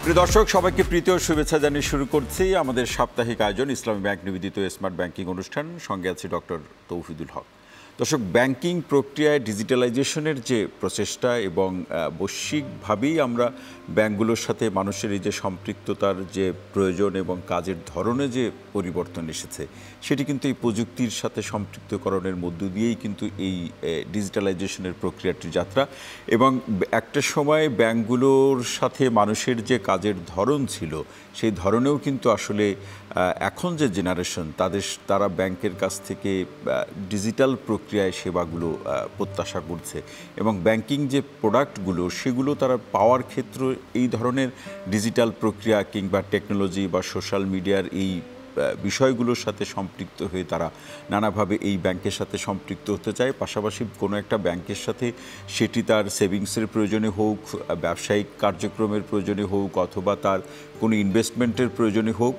প্রিয় দর্শক, সবাইকে প্রীতি ও শুভেচ্ছা জানিয়ে শুরু করছি আমাদের সাপ্তাহিক আয়োজন ইসলামী ব্যাংক নিবেদিত স্মার্ট ব্যাংকিং অনুষ্ঠান। সঙ্গে আছে ডক্টর তৌহিদুল হক। দর্শক, ব্যাংকিং প্রক্রিয়ায় ডিজিটালাইজেশনের যে প্রচেষ্টা এবং বৈশ্বিকভাবেই আমরা ব্যাংকগুলোর সাথে মানুষের এই যে সম্পৃক্ততার যে প্রয়োজন এবং কাজের ধরনে যে পরিবর্তন এসেছে, সেটি কিন্তু এই প্রযুক্তির সাথে সম্পৃক্তকরণের মধ্য দিয়েই কিন্তু এই ডিজিটালাইজেশনের প্রক্রিয়াটির যাত্রা। এবং একটা সময় ব্যাংকগুলোর সাথে মানুষের যে কাজের ধরন ছিল, সেই ধরনেও কিন্তু আসলে এখন যে জেনারেশন তারা ব্যাংকের কাছ থেকে ডিজিটাল প্রক্রিয়ায় সেবাগুলো প্রত্যাশা করছে এবং ব্যাংকিং যে প্রোডাক্টগুলো সেগুলো তারা পাওয়ার ক্ষেত্রে এই ধরনের ডিজিটাল প্রক্রিয়া কিংবা টেকনোলজি বা সোশ্যাল মিডিয়ার এই বিষয়গুলোর সাথে সম্পৃক্ত হয়ে তারা নানাভাবে এই ব্যাংকের সাথে সম্পৃক্ত হতে চায়। পাশাপাশি কোনো একটা ব্যাংকের সাথে সেটি তার সেভিংসের প্রয়োজনে হোক, ব্যবসায়িক কার্যক্রমের প্রয়োজনে হোক, অথবা তার কোনো ইনভেস্টমেন্টের প্রয়োজনে হোক,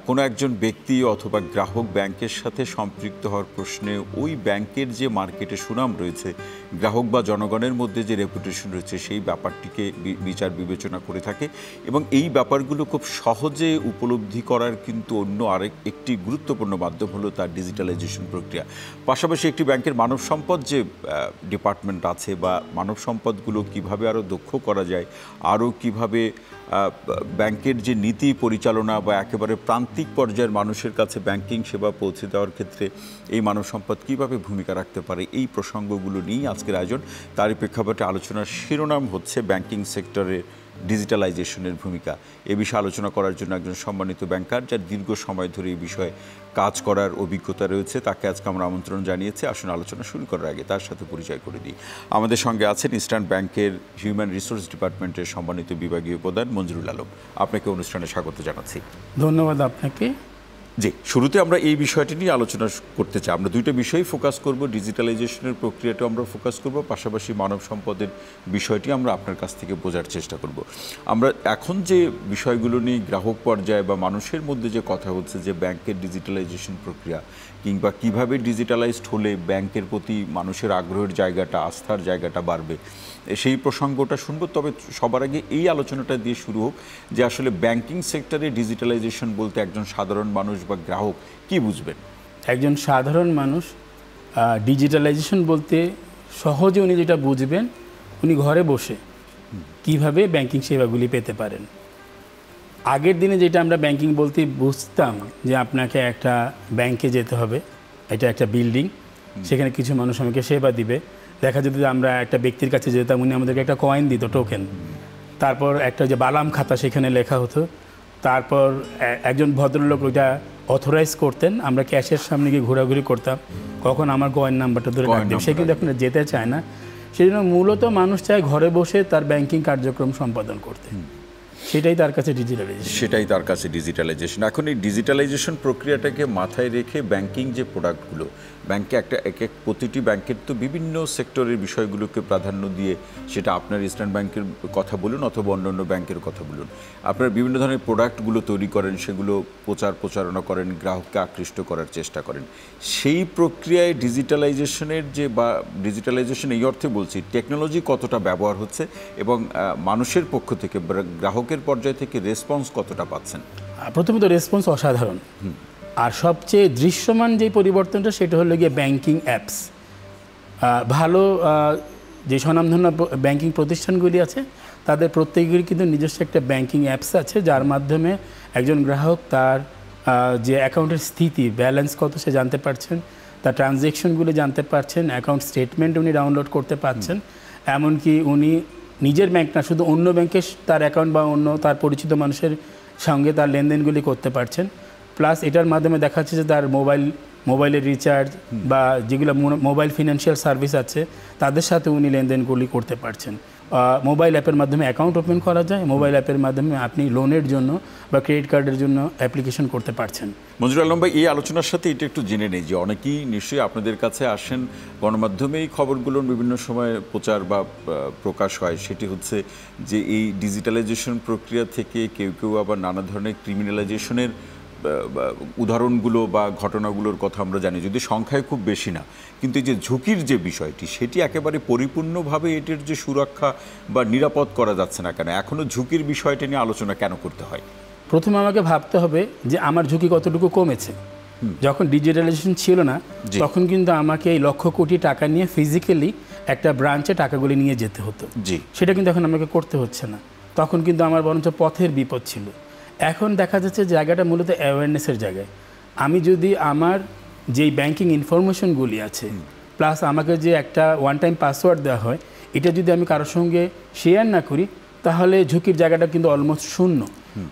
কোনো একজন ব্যক্তি অথবা গ্রাহক ব্যাংকের সাথে সম্পৃক্ত হওয়ার প্রশ্নে ওই ব্যাংকের যে মার্কেটে সুনাম রয়েছে, গ্রাহক বা জনগণের মধ্যে যে রেপুটেশন রয়েছে, সেই ব্যাপারটিকে বিচার বিবেচনা করে থাকে। এবং এই ব্যাপারগুলো খুব সহজে উপলব্ধি করার কিন্তু অন্য একটি গুরুত্বপূর্ণ মাধ্যম হলো তার ডিজিটালাইজেশন প্রক্রিয়া। পাশাপাশি একটি ব্যাংকের মানব সম্পদ যে ডিপার্টমেন্ট আছে বা মানব সম্পদগুলো কিভাবে আরও দক্ষ করা যায়, আরও কিভাবে ব্যাংকের যে নীতি পরিচালনা বা একেবারে প্রান্তিক পর্যায়ের মানুষের কাছে ব্যাংকিং সেবা পৌঁছে দেওয়ার ক্ষেত্রে এই মানব সম্পদ কীভাবে ভূমিকা রাখতে পারে, এই প্রসঙ্গগুলো নিয়েই আজকের আয়োজন। তারই প্রেক্ষাপটে আলোচনার শিরোনাম হচ্ছে ব্যাংকিং সেক্টরের ডিজিটালাইজেশনের ভূমিকা। এ বিষয়ে আলোচনা করার জন্য একজন সম্মানিত ব্যাংকার, যার দীর্ঘ সময় ধরে এই বিষয়ে কাজ করার অভিজ্ঞতা রয়েছে, তাকে আজকে আমরা আমন্ত্রণ জানিয়েছি। আসুন আলোচনা শুরু করার আগে তার সাথে পরিচয় করে দিই। আমাদের সঙ্গে আছেন ইস্টার্ন ব্যাংকের হিউম্যান রিসোর্স ডিপার্টমেন্টের সম্মানিত বিভাগীয় প্রধান মঞ্জুরুল আলম। আপনাকে অনুষ্ঠানে স্বাগত জানাচ্ছি। ধন্যবাদ আপনাকে। জি, শুরুতে আমরা এই বিষয়টি নিয়ে আলোচনা করতে চাই। আমরা দুইটা বিষয়ই ফোকাস করব, ডিজিটালাইজেশনের প্রক্রিয়াটা আমরা ফোকাস করব, পাশাপাশি মানব সম্পদের বিষয়টি আমরা আপনার কাছ থেকে বোঝার চেষ্টা করব। আমরা এখন যে বিষয়গুলো নিয়ে গ্রাহক পর্যায়ে বা মানুষের মধ্যে যে কথা হচ্ছে যে ব্যাংকের ডিজিটালাইজেশন প্রক্রিয়া কিংবা কিভাবে ডিজিটালাইজড হলে ব্যাংকের প্রতি মানুষের আগ্রহের জায়গাটা, আস্থার জায়গাটা বাড়বে, সেই প্রসঙ্গটা শুনব। তবে সবার আগে এই আলোচনাটা দিয়ে শুরু হোক যে আসলে ব্যাংকিং সেক্টরে ডিজিটালাইজেশন বলতে একজন সাধারণ মানুষ বা গ্রাহক কি বুঝবেন? একজন সাধারণ মানুষ ডিজিটালাইজেশন বলতে সহজে উনি যেটা বুঝবেন, উনি ঘরে বসে কিভাবে ব্যাংকিং সেবাগুলি পেতে পারেন। আগের দিনে যেটা আমরা ব্যাংকিং বলতে বুঝতাম যে আপনাকে একটা ব্যাংকে যেতে হবে, এটা একটা বিল্ডিং, সেখানে কিছু মানুষ আমাকে সেবা দিবে। দেখা যেত যে আমরা একটা ব্যক্তির কাছে যেতাম, উনি আমাদেরকে একটা কয়েন দিত, টোকেন। তারপর একটা যে বালাম খাতা সেখানে লেখা হতো, তারপর একজন ভদ্রলোক ওইটা অথরাইজ করতেন, আমরা ক্যাশের সামনে গিয়ে ঘোরাঘুরি করতাম, কখন আমার কয়েন নাম্বারটা ধরে রাখতাম। সে কিন্তু এখন যেতে চায় না। সেই জন্য মূলত মানুষ চায় ঘরে বসে তার ব্যাংকিং কার্যক্রম সম্পাদন করতে। সেটাই তার কাছে ডিজিটালাইজেশন। এখন এই ডিজিটালাইজেশন প্রক্রিয়াটাকে মাথায় রেখে ব্যাংকিং যে প্রোডাক্টগুলো, ব্যাংকে প্রতিটি ব্যাংকের তো বিভিন্ন সেক্টরের বিষয়গুলোকে প্রাধান্য দিয়ে, সেটা আপনার ইস্টার্ন ব্যাংকের কথা বলুন অথবা অন্যান্য ব্যাংকের কথা বলুন, আপনারা বিভিন্ন ধরনের প্রোডাক্টগুলো তৈরি করেন, সেগুলো প্রচারণা করেন, গ্রাহককে আকৃষ্ট করার চেষ্টা করেন। সেই প্রক্রিয়ায় ডিজিটালাইজেশনের বা ডিজিটালাইজেশন এই অর্থে বলছি, টেকনোলজি কতটা ব্যবহার হচ্ছে এবং মানুষের পক্ষ থেকে, গ্রাহকের পর্যায় থেকে রেসপন্স কতটা পাচ্ছেন? প্রথমত রেসপন্স অসাধারণ। আর সবচেয়ে দৃশ্যমান যে পরিবর্তনটা, সেটা হলো গিয়ে ব্যাংকিং অ্যাপস। ভালো যে স্বনামধন্য ব্যাংকিং প্রতিষ্ঠানগুলি আছে, তাদের প্রত্যেকেরই কিন্তু নিজস্ব একটা ব্যাংকিং অ্যাপস আছে, যার মাধ্যমে একজন গ্রাহক তার যে অ্যাকাউন্টের স্থিতি, ব্যালেন্স কত সে জানতে পারছেন, তার ট্রানজ্যাকশনগুলি জানতে পারছেন, অ্যাকাউন্ট স্টেটমেন্ট উনি ডাউনলোড করতে পারছেন। এমনকি উনি নিজের ব্যাংক না, শুধু অন্য ব্যাংকে তার অ্যাকাউন্ট বা অন্য তার পরিচিত মানুষের সঙ্গে তার লেনদেনগুলি করতে পারছেন। প্লাস এটার মাধ্যমে দেখা যাচ্ছে যে তার মোবাইলের রিচার্জ বা যেগুলো মোবাইল ফিনান্সিয়াল সার্ভিস আছে, তাদের সাথে উনি লেনদেনগুলি করতে পারছেন। মোবাইল অ্যাপের মাধ্যমে অ্যাকাউন্ট ওপেন করা যায়, মোবাইল অ্যাপের মাধ্যমে আপনি লোনের জন্য বা ক্রেডিট কার্ডের জন্য অ্যাপ্লিকেশন করতে পারছেন। মঞ্জুরুল আলম ভাই, এই আলোচনার সাথে এটা একটু জেনে নেই যে অনেকেই নিশ্চয়ই আপনাদের কাছে আসেন, গণমাধ্যমে এই খবরগুলোর বিভিন্ন সময় প্রচার বা প্রকাশ হয়, সেটি হচ্ছে যে এই ডিজিটালাইজেশন প্রক্রিয়া থেকে কেউ আবার নানা ধরনের ক্রিমিনালাইজেশনের উদাহরণগুলো বা ঘটনাগুলোর কথা আমরা জানি, যদি সংখ্যায় খুব বেশি না, কিন্তু এই যে ঝুঁকির যে বিষয়টি সেটি একেবারে পরিপূর্ণভাবে এটির যে সুরক্ষা বা নিরাপদ করা যাচ্ছে না কেন, এখনও ঝুঁকির বিষয়টা নিয়ে আলোচনা কেন করতে হয়? প্রথমে আমাকে ভাবতে হবে যে আমার ঝুঁকি কতটুকু কমেছে। যখন ডিজিটালাইজেশন ছিল না তখন কিন্তু আমাকে এই লক্ষ কোটি টাকা নিয়ে ফিজিক্যালি একটা ব্রাঞ্চে টাকাগুলি নিয়ে যেতে হতো, সেটা কিন্তু এখন আমাকে করতে হচ্ছে না। তখন কিন্তু আমার বরঞ্চ পথের বিপদ ছিল। এখন দেখা যাচ্ছে জায়গাটা মূলত অ্যাওয়ারনেসের জায়গায়। আমি যদি আমার যেই ব্যাংকিং ইনফরমেশনগুলি আছে প্লাস আমাকে যে একটা ওয়ান টাইম পাসওয়ার্ড দেওয়া হয়, এটা যদি আমি কারোর সঙ্গে শেয়ার না করি তাহলে ঝুঁকির জায়গাটা কিন্তু অলমোস্ট শূন্য।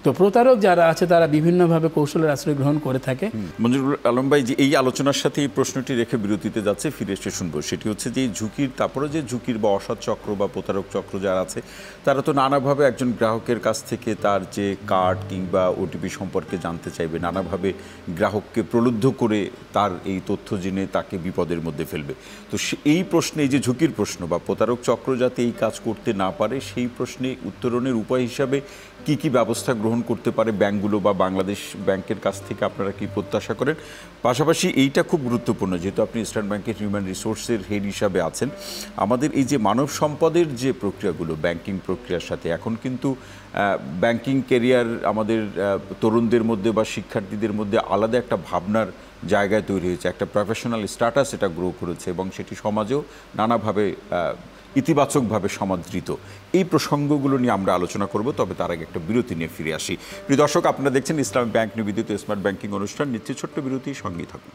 তো প্রতারক যারা আছে তারা বিভিন্নভাবে কৌশলের আশ্রয় গ্রহণ করে থাকে। মঞ্জুরুল আলম ভাই, যে এই আলোচনার সাথে এই প্রশ্নটি রেখে বিরতিতে যাচ্ছে, ফিরে এসে শুনবো, সেটি হচ্ছে যে এই ঝুঁকির, তারপরে যে ঝুঁকির বা অসৎ চক্র বা প্রতারক চক্র যারা আছে তারা তো নানাভাবে একজন গ্রাহকের কাছ থেকে তার যে কার্ড কিংবা ওটিপি সম্পর্কে জানতে চাইবে, নানাভাবে গ্রাহককে প্রলুব্ধ করে তার এই তথ্য জেনে তাকে বিপদের মধ্যে ফেলবে। তো এই প্রশ্নে, এই যে ঝুঁকির প্রশ্ন বা প্রতারক চক্র যাতে এই কাজ করতে না পারে, সেই প্রশ্নে উত্তরণের উপায় হিসাবে কি কি ব্যবস্থা গ্রহণ করতে পারে ব্যাংকগুলো বা বাংলাদেশ ব্যাংকের কাছ থেকে আপনারা কি প্রত্যাশা করেন? পাশাপাশি এইটা খুব গুরুত্বপূর্ণ, যেহেতু আপনি ইস্টার্ন ব্যাংকের হিউম্যান রিসোর্সের হেড হিসাবে আছেন, আমাদের এই যে মানব সম্পদের যে প্রক্রিয়াগুলো ব্যাংকিং প্রক্রিয়ার সাথে, এখন কিন্তু ব্যাংকিং ক্যারিয়ার আমাদের তরুণদের মধ্যে বা শিক্ষার্থীদের মধ্যে আলাদা একটা ভাবনার জায়গায় তৈরি হয়েছে, একটা প্রফেশনাল স্ট্যাটাস এটা গ্রো করেছে এবং সেটি সমাজেও নানাভাবে ইতিবাচকভাবে সমাদৃত। এই প্রসঙ্গগুলো নিয়ে আমরা আলোচনা করব, তবে তার আগে একটা বিরতি নিয়ে ফিরে আসি। প্রিয় দর্শক, আপনারা দেখছেন ইসলামী ব্যাংক নিবেদিত স্মার্ট ব্যাংকিং অনুষ্ঠান। নিচ্ছে ছোট্ট বিরতি, সঙ্গেই থাকুন।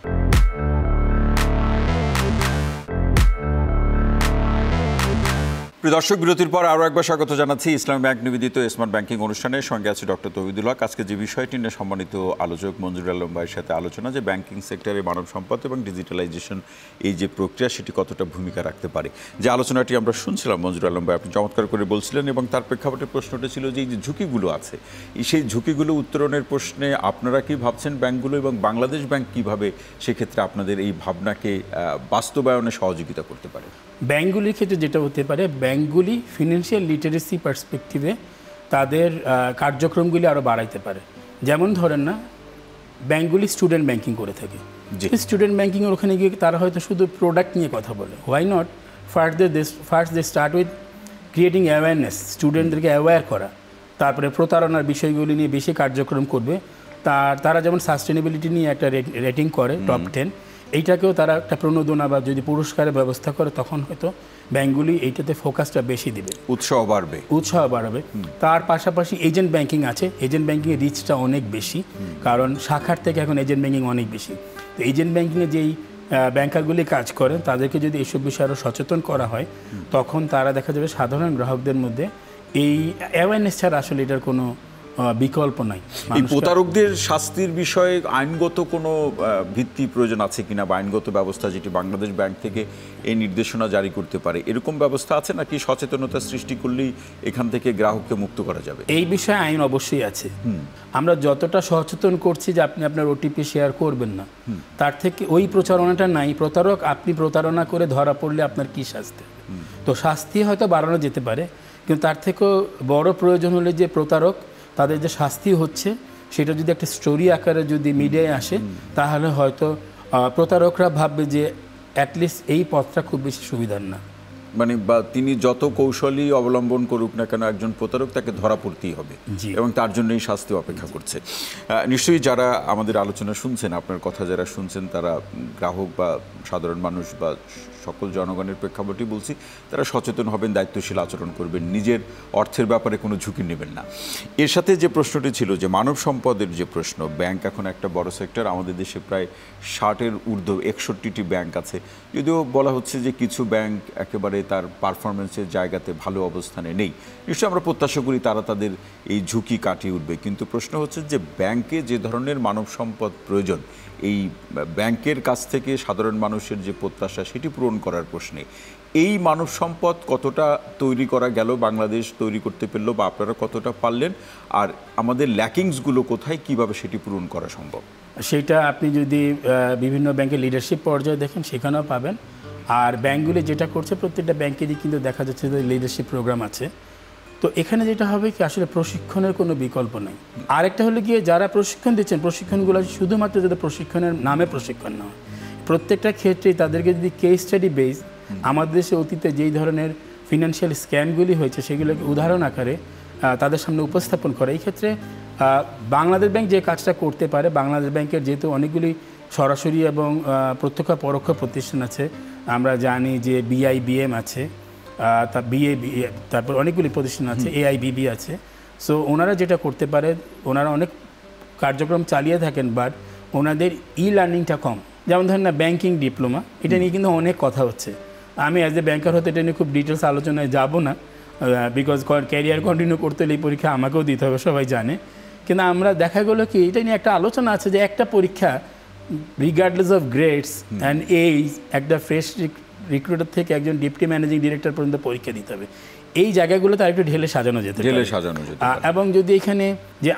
প্রিয় দর্শক, বিরতির পর আরও একবার স্বাগত জানাচ্ছি ইসলামী ব্যাংক নিবেদিত স্মার্ট ব্যাংকিং অনুষ্ঠানের সঙ্গে আছে ডক্টর তৌহিদুল হক। আজকে যে বিষয়টি নিয়ে সম্মানিত আলোচক মঞ্জুরুল আলম ভাইয়ের সাথে আলোচনা, যে ব্যাংকিং সেক্টরে মানব সম্পদ এবং ডিজিটালাইজেশন এই যে প্রক্রিয়া সেটি কতটা ভূমিকা রাখতে পারে, যে আলোচনাটি আমরা শুনছিলাম মঞ্জুরুল আলম ভাই আপনি চমৎকার করে বলছিলেন, এবং তার প্রেক্ষাপটে প্রশ্নটা ছিল যে এই যে ঝুঁকিগুলো আছে, সেই ঝুঁকিগুলো উত্তরণের প্রশ্নে আপনারা কি ভাবছেন ব্যাংকগুলো, এবং বাংলাদেশ ব্যাংক কীভাবে সেক্ষেত্রে আপনাদের এই ভাবনাকে বাস্তবায়নে সহযোগিতা করতে পারে? ব্যাংকগুলির ক্ষেত্রে যেটা হতে পারে, ব্যাংকগুলি ফিনান্সিয়াল লিটারেসি পার্সপেক্টিভে তাদের কার্যক্রমগুলি আরও বাড়াইতে পারে। যেমন ধরেন না, ব্যাংকগুলি স্টুডেন্ট ব্যাংকিং করে থাকে। স্টুডেন্ট ব্যাংকিংয়ের ওখানে গিয়ে তারা হয়তো শুধু প্রোডাক্ট নিয়ে কথা বলে। Why not first they start with creating awareness, স্টুডেন্টদেরকে অ্যাওয়্যার করা, তারপরে প্রতারণার বিষয়গুলি নিয়ে বেশি কার্যক্রম করবে। তারা যেমন সাস্টেনেবিলিটি নিয়ে একটা রেটিং করে টপ 10, এইটাকেও তারা একটা প্রণোদনা বা যদি পুরস্কারের ব্যবস্থা করে তখন হয়তো ব্যাংকগুলি এইটাতে ফোকাসটা বেশি দিবে, উৎসাহ বাড়বে। তার পাশাপাশি এজেন্ট ব্যাংকিং আছে, এজেন্ট ব্যাংকিংয়ের রিচটা অনেক বেশি, কারণ শাখার থেকে এখন এজেন্ট ব্যাংকিং অনেক বেশি। তো এজেন্ট ব্যাংকিংয়ে যেই ব্যাংকারগুলি কাজ করেন তাদেরকে যদি এইসব বিষয়ে আরও সচেতন করা হয়, তখন তারা দেখা যাবে সাধারণ গ্রাহকদের মধ্যে এই অ্যাওয়ারনেস ছাড়া আসলে এটার কোনো বিকল্প নাই। এই প্রতারকদের শাস্তির বিষয়ে আইনগত কোনো ভিত্তি প্রয়োজন আছে কিনা, বা আইনগত ব্যবস্থা যেটি বাংলাদেশ ব্যাংক থেকে এই নির্দেশনা জারি করতে পারে, এরকম ব্যবস্থা আছে নাকি সচেতনতা সৃষ্টি করলেই এখান থেকে গ্রাহককে মুক্ত করা যাবে? এই বিষয়ে আইন অবশ্যই আছে। আমরা যতটা সচেতন করছি যে আপনি আপনার ওটিপি শেয়ার করবেন না, তার থেকে ওই প্রচারণাটা নাই। আপনি প্রতারণা করে ধরা পড়লে আপনার কি শাস্তি? তো শাস্তি হয়তো বাড়ানো যেতে পারে, কিন্তু তার থেকেও বড় প্রয়োজন হলে যে প্রতারক তাদের যে শাস্তি হচ্ছে সেটা যদি একটা স্টোরি আকারে যদি মিডিয়ায় আসে, তাহলে হয়তো প্রতারকরা ভাববে যে অ্যাটলিস্ট এই পথটা খুব বেশি সুবিধার না। মানে বা তিনি যত কৌশলই অবলম্বন করুক না কেন, একজন প্রতারক তাকে ধরা পড়তেই হবে, এবং তার জন্যই শাস্তি অপেক্ষা করছে। নিশ্চয়ই যারা আমাদের আলোচনা শুনছেন, আপনার কথা যারা শুনছেন, তারা গ্রাহক বা সাধারণ মানুষ বা সকল জনগণের প্রেক্ষাপটই বলছি, তারা সচেতন হবেন, দায়িত্বশীল আচরণ করবেন, নিজের অর্থের ব্যাপারে কোনো ঝুঁকি নেবেন না। এর সাথে যে প্রশ্নটি ছিল যে মানব সম্পদের যে প্রশ্ন, ব্যাংক এখন একটা বড় সেক্টর, আমাদের দেশে প্রায় 60-এর ঊর্ধ্ব 61টি ব্যাংক আছে। যদিও বলা হচ্ছে যে কিছু ব্যাংক একেবারে তার পারফরমেন্সের জায়গাতে ভালো অবস্থানে নেই, নিশ্চয়ই আমরা প্রত্যাশা করি তারা তাদের এই ঝুঁকি কাটিয়ে উঠবে। কিন্তু প্রশ্ন হচ্ছে যে ব্যাংকে যে ধরনের মানব সম্পদ প্রয়োজন, এই ব্যাংকের কাছ থেকে সাধারণ মানুষের যে প্রত্যাশা সেটি পূরণ করার প্রশ্নে এই মানব সম্পদ কতটা তৈরি করা গেল, বাংলাদেশ তৈরি করতে পারলো, বা আপনারা কতটা পারলেন, আর আমাদের ল্যাকিংসগুলো কোথায়, কিভাবে সেটি পূরণ করা সম্ভব? সেটা আপনি যদি বিভিন্ন ব্যাংকের লিডারশিপ পর্যায়ে দেখেন সেখানেও পাবেন। আর ব্যাংকগুলি যেটা করছে, প্রত্যেকটা ব্যাংকেরই কিন্তু দেখা যাচ্ছে যে লিডারশিপ প্রোগ্রাম আছে। তো এখানে যেটা হবে কি আসলে প্রশিক্ষণের কোনো বিকল্প নেই। আরেকটা হলো গিয়ে যারা প্রশিক্ষণ দিচ্ছেন, প্রশিক্ষণগুলো শুধুমাত্র যাতে প্রশিক্ষণের নামে প্রশিক্ষণ না হয়, প্রত্যেকটা ক্ষেত্রেই তাদেরকে যদি কেস স্টাডি বেস আমাদের দেশে অতীতে যেই ধরনের ফিনান্সিয়াল স্ক্যামগুলি হয়েছে সেগুলোকে উদাহরণ আকারে তাদের সামনে উপস্থাপন করে। এই ক্ষেত্রে বাংলাদেশ ব্যাংক যে কাজটা করতে পারে, বাংলাদেশ ব্যাংকের যেহেতু অনেকগুলি সরাসরি এবং প্রত্যক্ষ পরোক্ষ প্রতিষ্ঠান আছে, আমরা জানি যে বিআইবিএম আছে, তারপর অনেকগুলি প্রতিষ্ঠান আছে, এআইবিবি আছে। সো ওনারা যেটা করতে পারে, ওনারা অনেক কার্যক্রম চালিয়ে থাকেন, বাট ওনাদের লার্নিংটা কম। যেমন ধরেন না ব্যাংকিং ডিপ্লোমা, এটা নিয়ে কিন্তু অনেক কথা হচ্ছে। আমি অ্যাজ এ ব্যাংকার হতে এটা নিয়ে খুব ডিটেলস আলোচনায় যাব না, বিকজ ক্যারিয়ার কন্টিনিউ করতে হলে এই পরীক্ষা আমাকেও দিতে হবে, সবাই জানে। কিন্তু আমরা দেখা গেলো কি এটা নিয়ে একটা আলোচনা আছে যে একটা পরীক্ষা regardless of grades and age একটা ফ্রেশ রিক্রুটার থেকে একজন ডেপুটি ম্যানেজিং ডিরেক্টর পর্যন্ত পরীক্ষা দিতে হবে। এই জায়গাগুলোতে আরেকটু ঢেলে সাজানো যেতে পারে। এবং যদি এখানে যে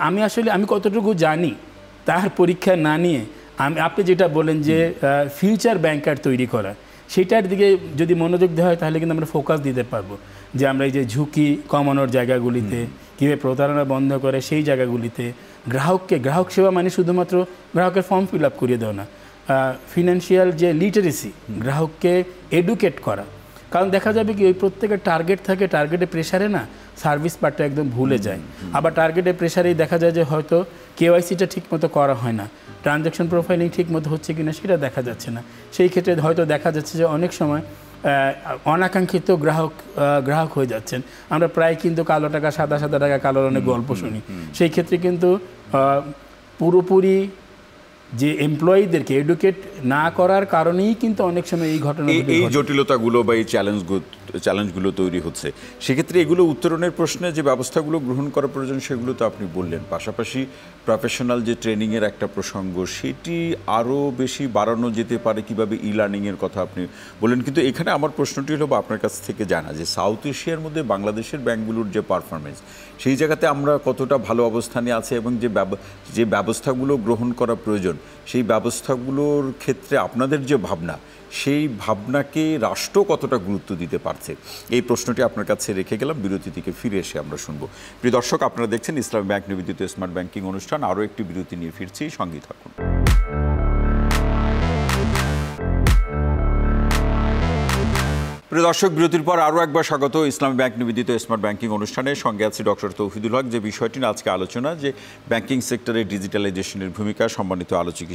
আমি কতটুকু জানি তার পরীক্ষা না নিয়ে আপনি যেটা বলেন যে ফিউচার ব্যাংকার তৈরি করা, সেটার দিকে যদি মনোযোগ দেওয়া হয় তাহলে কিন্তু আমরা ফোকাস দিতে পারবো যে আমরা এই যে ঝুঁকি কমানোর জায়গাগুলিতে কীভাবে প্রতারণা বন্ধ করে সেই জায়গাগুলিতে গ্রাহক সেবা মানে শুধুমাত্র গ্রাহকের ফর্ম ফিল আপ করিয়ে দেওয়া না, ফিনান্সিয়াল যে লিটারেসি, গ্রাহককে এডুকেট করা। কারণ দেখা যাবে কি ওই প্রত্যেকের টার্গেট থাকে, টার্গেটের প্রেশারে না সার্ভিস পার্টটা একদম ভুলে যায়। আবার টার্গেটের প্রেশারেই দেখা যায় যে হয়তো কেওয়াইসিটা ঠিকমতো করা হয় না, ট্রানজ্যাকশন প্রোফাইলিং ঠিকমতো হচ্ছে কিনা সেটা দেখা যাচ্ছে না। সেই ক্ষেত্রে হয়তো দেখা যাচ্ছে যে অনেক সময় অনাকাঙ্ক্ষিত গ্রাহক হয়ে যাচ্ছেন। আমরা প্রায় কিন্তু কালো টাকা সাদা টাকা কালোর অনেক গল্প শুনি। সেই ক্ষেত্রে কিন্তু পুরোপুরি যে এমপ্লয়ীদেরকে এডুকেট না করার কারণেই কিন্তু অনেক সময় এই ঘটনা, এই জটিলতাগুলো বা এই চ্যালেঞ্জগুলো তৈরি হচ্ছে। সেক্ষেত্রে এগুলো উত্তরণের প্রশ্নে যে ব্যবস্থাগুলো গ্রহণ করা প্রয়োজন সেগুলো তো আপনি বললেন। পাশাপাশি প্রফেশনাল যে ট্রেনিংয়ের একটা প্রসঙ্গ, সেটি আরও বেশি বাড়ানো যেতে পারে কীভাবে লার্নিংয়ের কথা আপনি বললেন। কিন্তু এখানে আমার প্রশ্নটি হলো আপনার কাছ থেকে জানা যে সাউথ এশিয়ার মধ্যে বাংলাদেশের ব্যাংকগুলোর যে পারফরমেন্স, সেই জায়গাতে আমরা কতটা ভালো অবস্থানে আছে এবং যে ব্যবস্থাগুলো গ্রহণ করা প্রয়োজন সেই ব্যবস্থাগুলোর ক্ষেত্রে আপনাদের যে ভাবনা, সেই ভাবনাকে রাষ্ট্র কতটা গুরুত্ব দিতে পারছে, এই প্রশ্নটি আপনার কাছে রেখে গেলাম। বিরতি থেকে ফিরে এসে আমরা শুনবো। প্রিয় দর্শক, আপনারা দেখছেন ইসলামী ব্যাংক নিবেদিত স্মার্ট ব্যাংকিং অনুষ্ঠান। আরও একটি বিরতি নিয়ে ফিরছি, সঙ্গে থাকুন। প্রিয় দর্শক, বিরতির পর আরও একবার স্বাগত ইসলামী ব্যাংক নিবেদিত স্মার্ট ব্যাংকিং অনুষ্ঠানের। সঙ্গে আছে ডক্টর তৌহিদুল হক। যে বিষয়টি আজকে আলোচনা, যে ব্যাংকিং সেক্টরে ডিজিটালাইজেশনের ভূমিকা, সম্মানিত আলোচক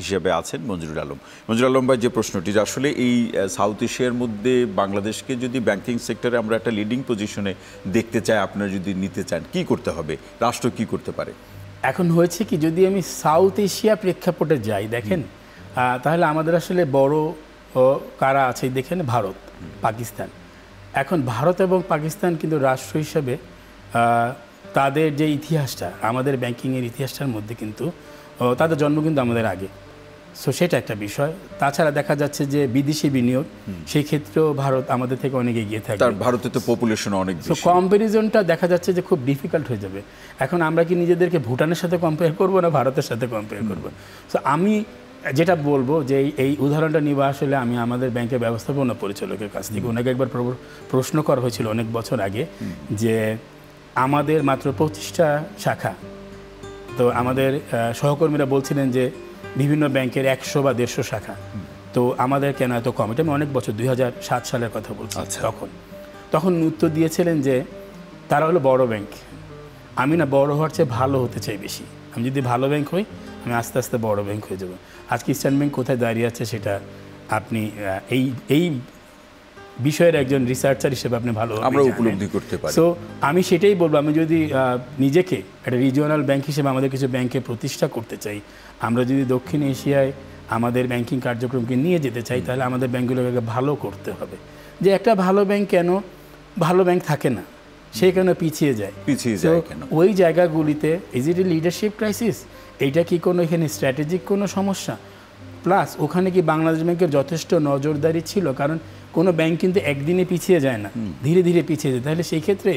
হিসেবে আছেন মঞ্জুরুল আলম। মঞ্জুরুল আলম ভাই, যে প্রশ্নটি যে আসলে এই সাউথ এশিয়ার মধ্যে বাংলাদেশকে যদি ব্যাংকিং সেক্টরে আমরা একটা লিডিং পজিশনে দেখতে চাই, আপনারা যদি নিতে চান, কি করতে হবে, রাষ্ট্র কি করতে পারে? এখন হয়েছে কি, যদি আমি সাউথ এশিয়া প্রেক্ষাপটে যাই দেখেন, তাহলে আমাদের আসলে বড় কারা আছে দেখেন, ভারত, পাকিস্তান। এখন ভারত এবং পাকিস্তান কিন্তু রাষ্ট্র হিসেবে তাদের যে ইতিহাসটা, আমাদের ব্যাংকিংয়ের ইতিহাসটার মধ্যে কিন্তু তাদের জন্ম কিন্তু আমাদের আগে। সো সেটা একটা বিষয়। তাছাড়া দেখা যাচ্ছে যে বিদেশি বিনিয়োগ, সেই ক্ষেত্রেও ভারত আমাদের থেকে অনেক এগিয়ে থাকে। ভারতে তো পপুলেশন অনেক, সো কম্প্যারিজনটা দেখা যাচ্ছে যে খুব ডিফিকাল্ট হয়ে যাবে। এখন আমরা কি নিজেদেরকে ভুটানের সাথে কম্পেয়ার করবো না ভারতের সাথে কম্পেয়ার করবো? সো আমি যেটা বলবো যে এই উদাহরণটা নিবা আসলে আমি আমাদের ব্যাংকের ব্যবস্থাপনা পরিচালকের কাছ থেকে, ওনাকে একবার প্রশ্ন করা হয়েছিল অনেক বছর আগে যে আমাদের মাত্র 25টা শাখা, তো আমাদের সহকর্মীরা বলছিলেন যে বিভিন্ন ব্যাংকের 100 বা 150 শাখা, তো আমাদের কেন এত কম? এটা আমি অনেক বছর 2007 সালের কথা বলছি। তখন উত্তর দিয়েছিলেন যে তারা হলো বড় ব্যাংক, আমি না বড় হওয়ার চেয়ে ভালো হতে চাই বেশি। আমি যদি ভালো ব্যাংক হই, আমি আস্তে আস্তে বড় ব্যাংক হয়ে যাব। আজকে ইস্টার্ন ব্যাংক কোথায় দাঁড়িয়ে আছে সেটা আপনি এই বিষয়ের একজন রিসার্চার হিসেবে আপনি ভালো উপলব্ধি করতে পারেন। সো আমি সেটাই বলবো, আমি যদি নিজেকে একটা রিজিওনাল ব্যাংক হিসেবে আমাদের কিছু ব্যাংকে প্রতিষ্ঠা করতে চাই, আমরা যদি দক্ষিণ এশিয়ায় আমাদের ব্যাংকিং কার্যক্রমকে নিয়ে যেতে চাই, তাহলে আমাদের ব্যাংকগুলোকে ভালো করতে হবে। যে একটা ভালো ব্যাংক কেন ভালো ব্যাংক থাকে না, সে কেন পিছিয়ে যায় কেন? ওই জায়গাগুলিতে is it A leadership crisis? এইটা কি কোনো এখানে স্ট্র্যাটেজিক কোনো সমস্যা? প্লাস ওখানে কি বাংলাদেশ ব্যাংকের যথেষ্ট নজরদারি ছিল? কারণ কোনো ব্যাংক কিন্তু একদিনে পিছিয়ে যায় না, ধীরে ধীরে পিছিয়ে যায়। তাহলে সেই ক্ষেত্রে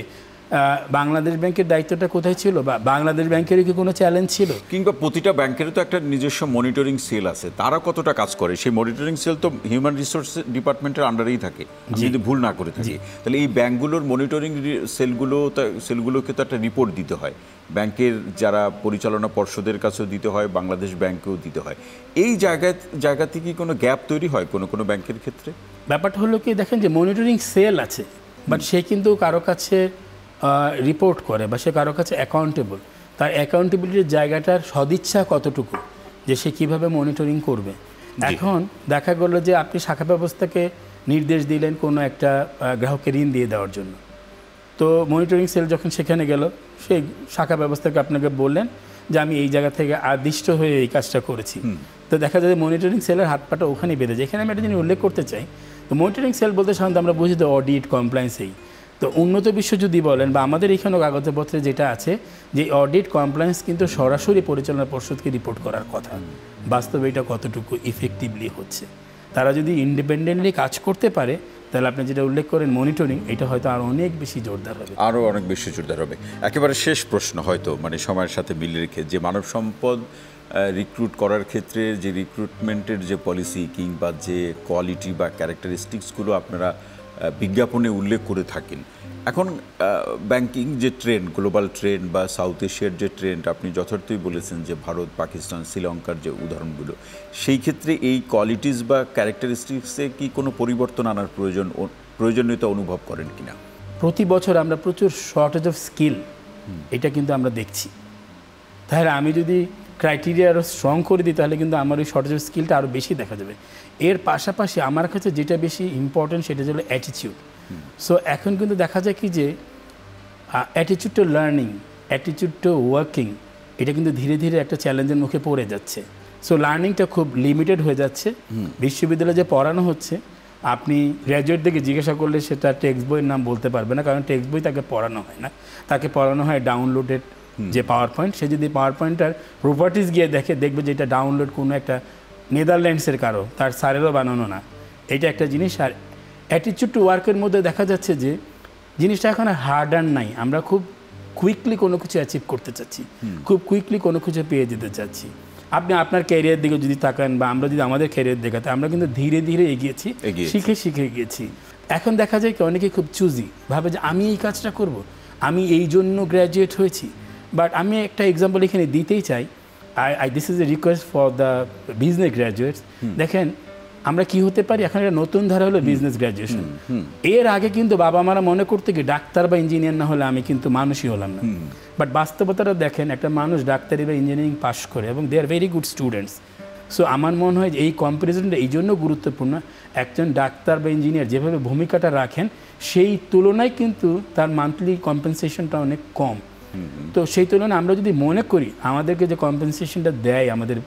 বাংলাদেশ ব্যাংকের দায়িত্বটা কোথায় ছিল, বা বাংলাদেশ ব্যাংকের কি কোনো চ্যালেঞ্জ ছিল? কিংবা প্রতিটা ব্যাংকেরও তো একটা নিজস্ব মনিটরিং সেল আছে, তারা কতটা কাজ করে? সেই মনিটরিং সেল তো হিউম্যান রিসোর্স ডিপার্টমেন্টের আন্ডারেই থাকে, আমি যদি ভুল না করে থাকি। তাহলে এই ব্যাংকগুলোর মনিটরিং সেলগুলোকে তো একটা রিপোর্ট দিতে হয়, ব্যাংকের যারা পরিচালনা পর্ষদের কাছেও দিতে হয়, বাংলাদেশ ব্যাংকেও দিতে হয়। এই জায়গাতে কি কোনো গ্যাপ তৈরি হয় কোনো ব্যাংকের ক্ষেত্রে? ব্যাপারটা হলো কি, দেখেন যে মনিটরিং সেল আছে, বাট সে কিন্তু কারো কাছে রিপোর্ট করে বা সে কারো কাছে অ্যাকাউন্টেবল। তার অ্যাকাউন্টেবিলিটির জায়গাটার সদিচ্ছা কতটুকু, যে সে কীভাবে মনিটরিং করবে। এখন দেখা গেল যে আপনি শাখা ব্যবস্থাকে নির্দেশ দিলেন কোনো একটা গ্রাহককে ঋণ দিয়ে দেওয়ার জন্য, তো মনিটরিং সেল যখন সেখানে গেল, সেই শাখা ব্যবস্থাকে আপনাকে বললেন যে আমি এই জায়গা থেকে আদিষ্ট হয়ে এই কাজটা করেছি, তো দেখা যায় মনিটরিং সেলের হাত পাটা ওখানেই বেঁধে যায়। এখানে আমি একটা জিনিস উল্লেখ করতে চাই, তো মনিটরিং সেল বলতে সাধারণত আমরা বুঝি তো অডিট, কমপ্লায়েন্সেই। তো উন্নত বিশ্ব যদি বলেন বা আমাদের এখানেও কাগজপত্রে যেটা আছে, যে অডিট কমপ্লায়েন্স কিন্তু সরাসরি পরিচালনা পর্ষদকে রিপোর্ট করার কথা। বাস্তবে এটা কতটুকু ইফেক্টিভলি হচ্ছে, তারা যদি ইন্ডিপেন্ডেন্টলি কাজ করতে পারে, তাহলে আপনি যেটা উল্লেখ করেন মনিটরিং, এটা হয়তো আরও অনেক বেশি জোরদার হবে, আরও অনেক বেশি জোরদার হবে। একেবারে শেষ প্রশ্ন, হয়তো মানে সময়ের সাথে মিল রেখে, যে মানব সম্পদ রিক্রুট করার ক্ষেত্রে যে রিক্রুটমেন্টের যে পলিসি কিংবা যে কোয়ালিটি বা ক্যারেক্টারিস্টিক্সগুলো আপনারা বিজ্ঞাপনে উল্লেখ করে থাকেন, এখন ব্যাংকিং যে ট্রেন্ড, গ্লোবাল ট্রেন্ড বা সাউথ এশিয়ার যে ট্রেন্ড, আপনি যথার্থই বলেছেন যে ভারত, পাকিস্তান, শ্রীলঙ্কার যে উদাহরণগুলো, সেই ক্ষেত্রে এই কোয়ালিটিস বা ক্যারেক্টারিস্টিক্সে কি কোনো পরিবর্তন আনার প্রয়োজনীয়তা অনুভব করেন কিনা? প্রতি বছর আমরা প্রচুর শর্টেজ অফ স্কিল, এটা কিন্তু আমরা দেখছি। তাহলে আমি যদি ক্রাইটেরিয়া আরও স্ট্রং করে দিই, তাহলে কিন্তু আমার ওই শর্টেজ অফ স্কিলটা আরও বেশি দেখা যাবে। এর পাশাপাশি আমার কাছে যেটা বেশি ইম্পর্টেন্ট, সেটা হলো অ্যাটিটিউড। সো এখন কিন্তু দেখা যায় কি যে attitude two learning, attitude two working, এটা কিন্তু ধীরে ধীরে একটা চ্যালেঞ্জের মুখে পড়ে যাচ্ছে। সো লার্নিংটা খুব লিমিটেড হয়ে যাচ্ছে। বিশ্ববিদ্যালয়ে যে পড়ানো হচ্ছে, আপনি গ্র্যাজুয়েটদেরকে জিজ্ঞাসা করলে সেটা টেক্সট বইয়ের নাম বলতে পারবে না, কারণ টেক্সট বই তাকে পড়ানো হয় না, তাকে পড়ানো হয় ডাউনলোডেড যে পাওয়ার পয়েন্ট। সে যদি পাওয়ার পয়েন্টটার প্রপার্টিস গিয়ে দেখবে যে এটা ডাউনলোড কোনো একটা নেদারল্যান্ডসের কারো, তার স্যারেরও বানানো না, এটা একটা জিনিস। আর অ্যাটিটিউড টু ওয়ার্কের মধ্যে দেখা যাচ্ছে যে জিনিসটা এখন আর হার্ড আর নাই, আমরা খুব কুইকলি কোনো কিছু অ্যাচিভ করতে চাচ্ছি, খুব কুইকলি কোনো কিছু পেয়ে যেতে চাচ্ছি। আপনি আপনার ক্যারিয়ার দিকে যদি তাকান বা আমরা যদি আমাদের ক্যারিয়ার দেখাতে, আমরা কিন্তু ধীরে ধীরে এগিয়েছি, শিখে গিয়েছি। এখন দেখা যায় কি অনেকে খুব চুজি ভাবে যে আমি এই কাজটা করব, আমি এই জন্য গ্র্যাজুয়েট হয়েছি। বাট আমি একটা এক্সাম্পল এখানে দিতেই চাই, this is a request for the business graduates. দেখেন আমরা কি হতে পারি, এখন একটা নতুন ধারা হলো বিজনেস গ্র্যাজুয়েশন। এর আগে কিন্তু বাবা মারা মনে করতে কি ডাক্তার বা ইঞ্জিনিয়ার না হলে আমি কিন্তু মানুষই হলাম না। বাট বাস্তবতাটা দেখেন, একটা মানুষ ডাক্তারি বা ইঞ্জিনিয়ারিং পাস করে এবং they are very good students. So আমার মনে হয় যে এই কম্পারিজনটা এই জন্য গুরুত্বপূর্ণ, একজন ডাক্তার বা ইঞ্জিনিয়ার যেভাবে ভূমিকাটা রাখেন, সেই তুলনায় কিন্তু তার মান্থলি কম্পেনসেশনটা অনেক কম। তো সেই তুলনায় আমরা যদি মনে করি আমাদেরকে যে কম্পেনসেশনটা দেয় আমাদের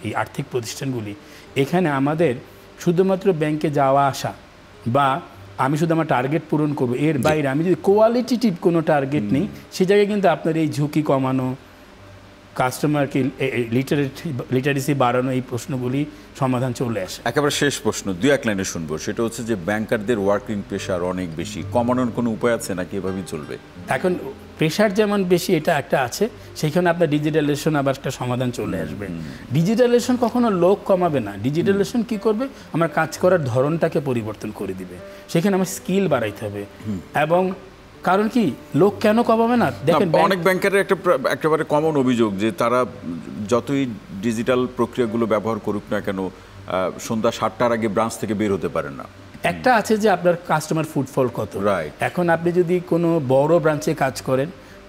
এই আর্থিক প্রতিষ্ঠানগুলি, এখানে আমাদের শুধুমাত্র ব্যাংকে যাওয়া আসা বা আমি শুধু আমার টার্গেট পূরণ করবো, এর বাইরে আমি যদি কোয়ালিটিটিভ কোনো টার্গেট নেই, সে জায়গায় কিন্তু আপনার এই ঝুঁকি কমানো, কাস্টমারকে লিটারেসি বাড়ানো, এই প্রশ্নগুলি সমাধান চলে আসে। একেবারে শেষ প্রশ্ন, 2-1 লাইনে শুনবো, সেটা হচ্ছে যে ব্যাংকারদের ওয়ার্কিং প্রেশার অনেক বেশি, কমানোর কোনো উপায় আছে নাকি এভাবেই চলবে? এখন প্রেশার যেমন বেশি, এটা একটা আছে, সেইখানে আপনার ডিজিটালাইজেশন আবার একটা সমাধান চলে আসবে। ডিজিটালাইজেশন কখনো লোক কমাবে না, ডিজিটালাইজেশন কি করবে, আমার কাজ করার ধরনটাকে পরিবর্তন করে দিবে, সেখানে আমার স্কিল বাড়াইতে হবে। এবং কারণ কি লোক কেন কমাবে না, দেখেন অনেক ব্যাংকের একেবারে কমন অভিযোগ যে তারা যতই ডিজিটাল প্রক্রিয়াগুলো ব্যবহার করুক না কেন, সন্ধ্যা 7টার আগে ব্রাঞ্চ থেকে বের হতে পারে না। একটা আছে যে আপনার কাস্টমার ফুটফল কত, রাইট। এখন আপনি যদি কোনো বড় ব্রাঞ্চে কাজ করেন,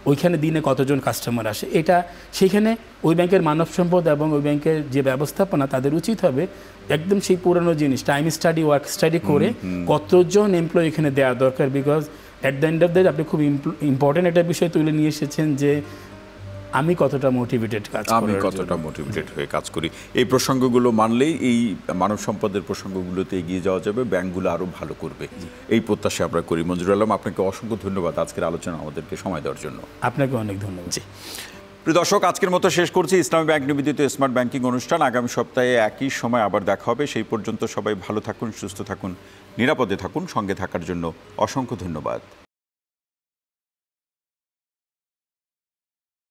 ওইখানে দিনে কতজন কাস্টমার আসে, এটা সেখানে ওই ব্যাংকের মানব সম্পদ এবং ওই ব্যাংকের যে ব্যবস্থাপনা, তাদের উচিত হবে একদম সেই পুরনো জিনিস টাইম স্টাডি, ওয়ার্ক স্টাডি করে কতজন এমপ্লয়ি এখানে দেওয়া দরকার। Because at the end of the day আপনি খুব ইম্পর্টেন্ট একটা বিষয় তুলে নিয়ে এসেছেন যে আমি কতটা মোটিভেটেড হয়ে কাজ করি। এই প্রসঙ্গগুলো মানলেই এই মানব সম্পদের প্রসঙ্গগুলোতে এগিয়ে যাওয়া যাবে, ব্যাংকগুলো আরও ভালো করবে, এই প্রত্যাশা আমরা করি। মঞ্জুর আলম, আপনাকে অসংখ্য ধন্যবাদ আজকের আলোচনা আমাদেরকে সময় দেওয়ার জন্য। আপনাকে অনেক ধন্যবাদ। প্রিয় দর্শক, আজকের মতো শেষ করছি ইসলামী ব্যাংক নিবেদিত স্মার্ট ব্যাংকিং অনুষ্ঠান। আগামী সপ্তাহে একই সময় আবার দেখা হবে। সেই পর্যন্ত সবাই ভালো থাকুন, সুস্থ থাকুন, নিরাপদে থাকুন। সঙ্গে থাকার জন্য অসংখ্য ধন্যবাদ।